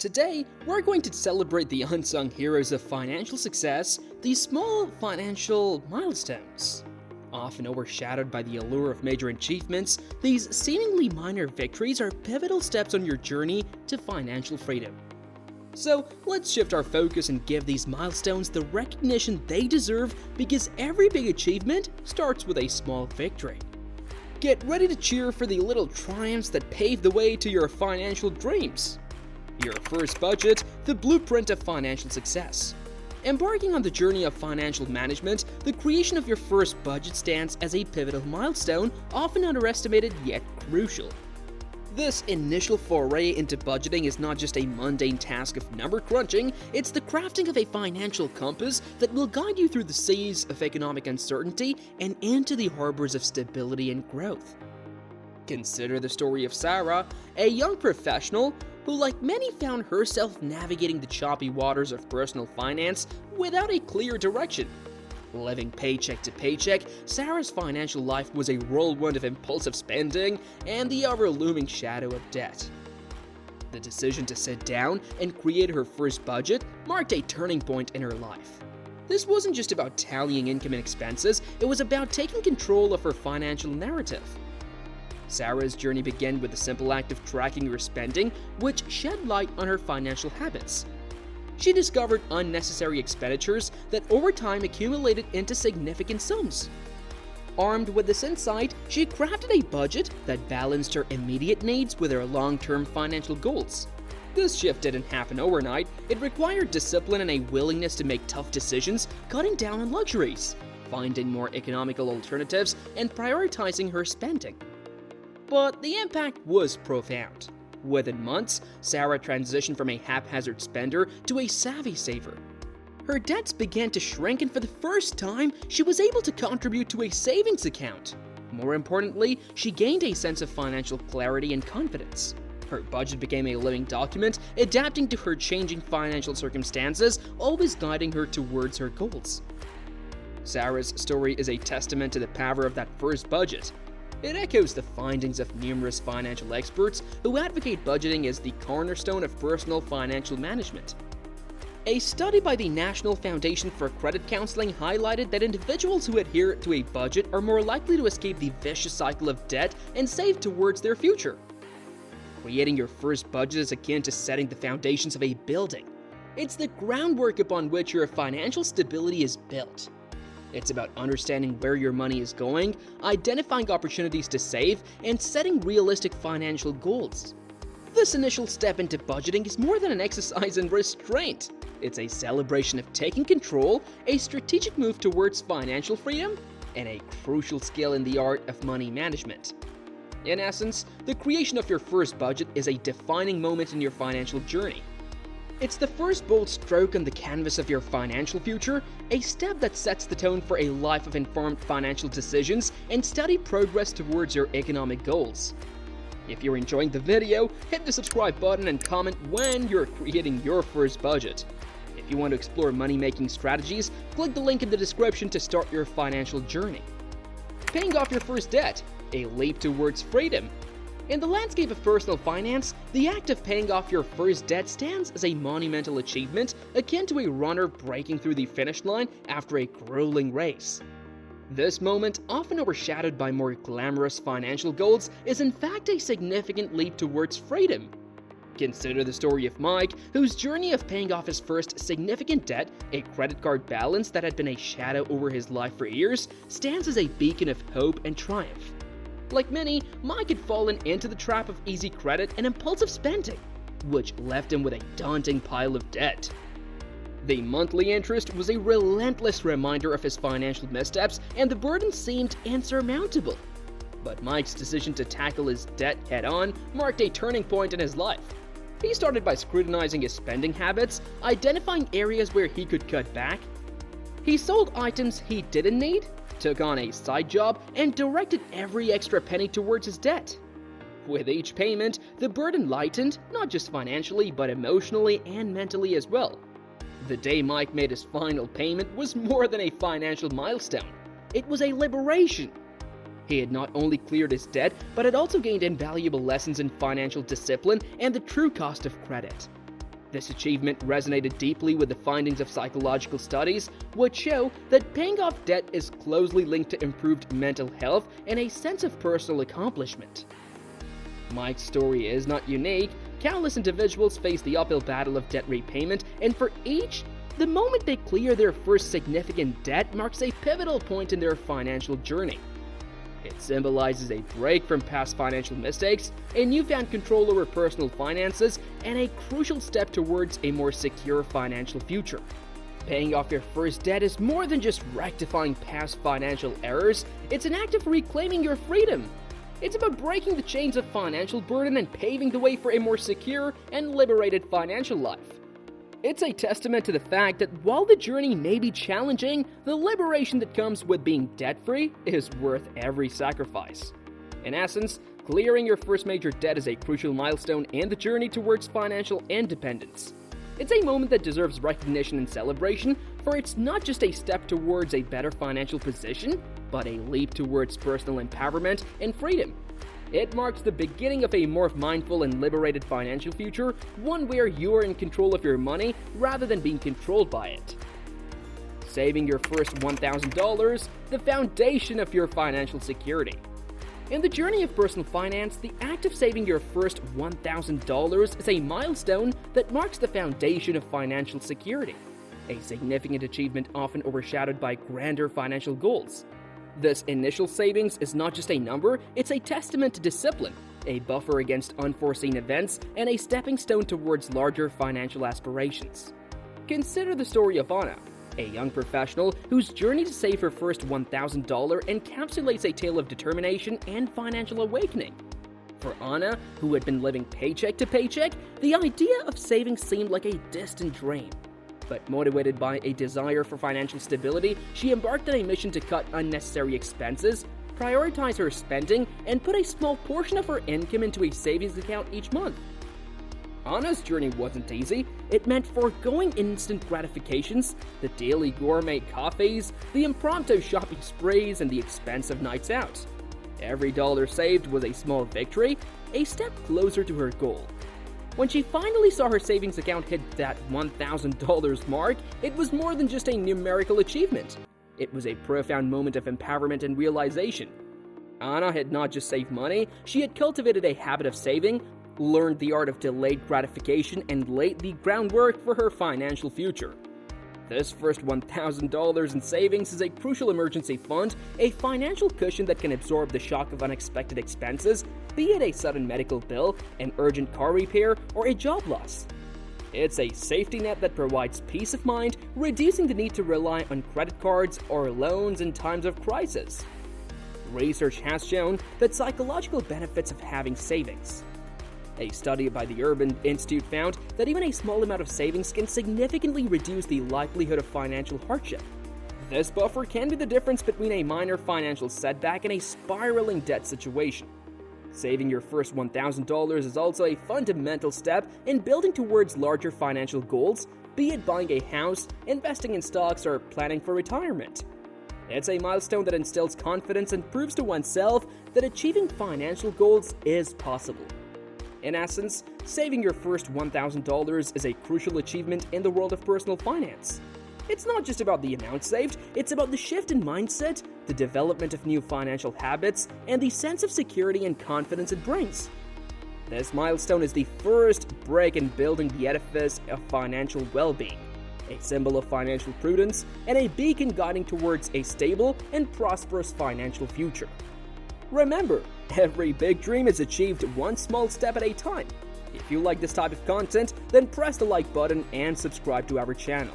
Today, we're going to celebrate the unsung heroes of financial success, these small financial milestones. Often overshadowed by the allure of major achievements, these seemingly minor victories are pivotal steps on your journey to financial freedom. So, let's shift our focus and give these milestones the recognition they deserve, because every big achievement starts with a small victory. Get ready to cheer for the little triumphs that pave the way to your financial dreams. Your first budget, the blueprint of financial success. Embarking on the journey of financial management, the creation of your first budget stands as a pivotal milestone, often underestimated yet crucial. This initial foray into budgeting is not just a mundane task of number crunching, it's the crafting of a financial compass that will guide you through the seas of economic uncertainty and into the harbors of stability and growth. Consider the story of Sarah, a young professional who, like many, found herself navigating the choppy waters of personal finance without a clear direction. Living paycheck to paycheck, Sarah's financial life was a whirlwind of impulsive spending and the ever-looming shadow of debt. The decision to sit down and create her first budget marked a turning point in her life. This wasn't just about tallying income and expenses, it was about taking control of her financial narrative. Sarah's journey began with the simple act of tracking her spending, which shed light on her financial habits. She discovered unnecessary expenditures that over time accumulated into significant sums. Armed with this insight, she crafted a budget that balanced her immediate needs with her long-term financial goals. This shift didn't happen overnight. It required discipline and a willingness to make tough decisions, cutting down on luxuries, finding more economical alternatives, and prioritizing her spending. But the impact was profound. Within months, Sarah transitioned from a haphazard spender to a savvy saver. Her debts began to shrink, and for the first time, she was able to contribute to a savings account. More importantly, she gained a sense of financial clarity and confidence. Her budget became a living document, adapting to her changing financial circumstances, always guiding her towards her goals. Sarah's story is a testament to the power of that first budget. It echoes the findings of numerous financial experts who advocate budgeting as the cornerstone of personal financial management. A study by the National Foundation for Credit Counseling highlighted that individuals who adhere to a budget are more likely to escape the vicious cycle of debt and save towards their future. Creating your first budget is akin to setting the foundations of a building. It's the groundwork upon which your financial stability is built. It's about understanding where your money is going, identifying opportunities to save, and setting realistic financial goals. This initial step into budgeting is more than an exercise in restraint. It's a celebration of taking control, a strategic move towards financial freedom, and a crucial skill in the art of money management. In essence, the creation of your first budget is a defining moment in your financial journey. It's the first bold stroke on the canvas of your financial future, a step that sets the tone for a life of informed financial decisions and steady progress towards your economic goals. If you're enjoying the video, hit the subscribe button and comment when you're creating your first budget. If you want to explore money-making strategies, click the link in the description to start your financial journey. Paying off your first debt, a leap towards freedom. In the landscape of personal finance, the act of paying off your first debt stands as a monumental achievement, akin to a runner breaking through the finish line after a grueling race. This moment, often overshadowed by more glamorous financial goals, is in fact a significant leap towards freedom. Consider the story of Mike, whose journey of paying off his first significant debt, a credit card balance that had been a shadow over his life for years, stands as a beacon of hope and triumph. Like many, Mike had fallen into the trap of easy credit and impulsive spending, which left him with a daunting pile of debt. The monthly interest was a relentless reminder of his financial missteps, and the burden seemed insurmountable. But Mike's decision to tackle his debt head-on marked a turning point in his life. He started by scrutinizing his spending habits, identifying areas where he could cut back. He sold items he didn't need, took on a side job, and directed every extra penny towards his debt. With each payment, the burden lightened, not just financially, but emotionally and mentally as well. The day Mike made his final payment was more than a financial milestone. It was a liberation. He had not only cleared his debt, but had also gained invaluable lessons in financial discipline and the true cost of credit. This achievement resonated deeply with the findings of psychological studies, which show that paying off debt is closely linked to improved mental health and a sense of personal accomplishment. Mike's story is not unique. Countless individuals face the uphill battle of debt repayment, and for each, the moment they clear their first significant debt marks a pivotal point in their financial journey. It symbolizes a break from past financial mistakes, a newfound control over personal finances, and a crucial step towards a more secure financial future. Paying off your first debt is more than just rectifying past financial errors, it's an act of reclaiming your freedom. It's about breaking the chains of financial burden and paving the way for a more secure and liberated financial life. It's a testament to the fact that while the journey may be challenging, the liberation that comes with being debt-free is worth every sacrifice. In essence, clearing your first major debt is a crucial milestone in the journey towards financial independence. It's a moment that deserves recognition and celebration, for it's not just a step towards a better financial position, but a leap towards personal empowerment and freedom. It marks the beginning of a more mindful and liberated financial future, one where you are in control of your money rather than being controlled by it. Saving your first $1,000, the foundation of your financial security. In the journey of personal finance, the act of saving your first $1,000 is a milestone that marks the foundation of financial security, a significant achievement often overshadowed by grander financial goals. This initial savings is not just a number, it's a testament to discipline, a buffer against unforeseen events, and a stepping stone towards larger financial aspirations. Consider the story of Anna, a young professional whose journey to save her first $1,000 encapsulates a tale of determination and financial awakening. For Anna, who had been living paycheck to paycheck, the idea of saving seemed like a distant dream. But motivated by a desire for financial stability, she embarked on a mission to cut unnecessary expenses, prioritize her spending, and put a small portion of her income into a savings account each month. Anna's journey wasn't easy. It meant foregoing instant gratifications, the daily gourmet coffees, the impromptu shopping sprees, and the expensive nights out. Every dollar saved was a small victory, a step closer to her goal. When she finally saw her savings account hit that $1,000 mark, it was more than just a numerical achievement. It was a profound moment of empowerment and realization. Anna had not just saved money, she had cultivated a habit of saving, learned the art of delayed gratification, and laid the groundwork for her financial future. This first $1,000 in savings is a crucial emergency fund, a financial cushion that can absorb the shock of unexpected expenses, be it a sudden medical bill, an urgent car repair, or a job loss. It's a safety net that provides peace of mind, reducing the need to rely on credit cards or loans in times of crisis. Research has shown that psychological benefits of having savings. A study by the Urban Institute found that even a small amount of savings can significantly reduce the likelihood of financial hardship. This buffer can be the difference between a minor financial setback and a spiraling debt situation. Saving your first $1,000 is also a fundamental step in building towards larger financial goals, be it buying a house, investing in stocks, or planning for retirement. It's a milestone that instills confidence and proves to oneself that achieving financial goals is possible. In essence, saving your first $1,000 is a crucial achievement in the world of personal finance. It's not just about the amount saved, it's about the shift in mindset, the development of new financial habits, and the sense of security and confidence it brings. This milestone is the first brick in building the edifice of financial well-being, a symbol of financial prudence, and a beacon guiding towards a stable and prosperous financial future. Remember, every big dream is achieved one small step at a time. If you like this type of content, then press the like button and subscribe to our channel.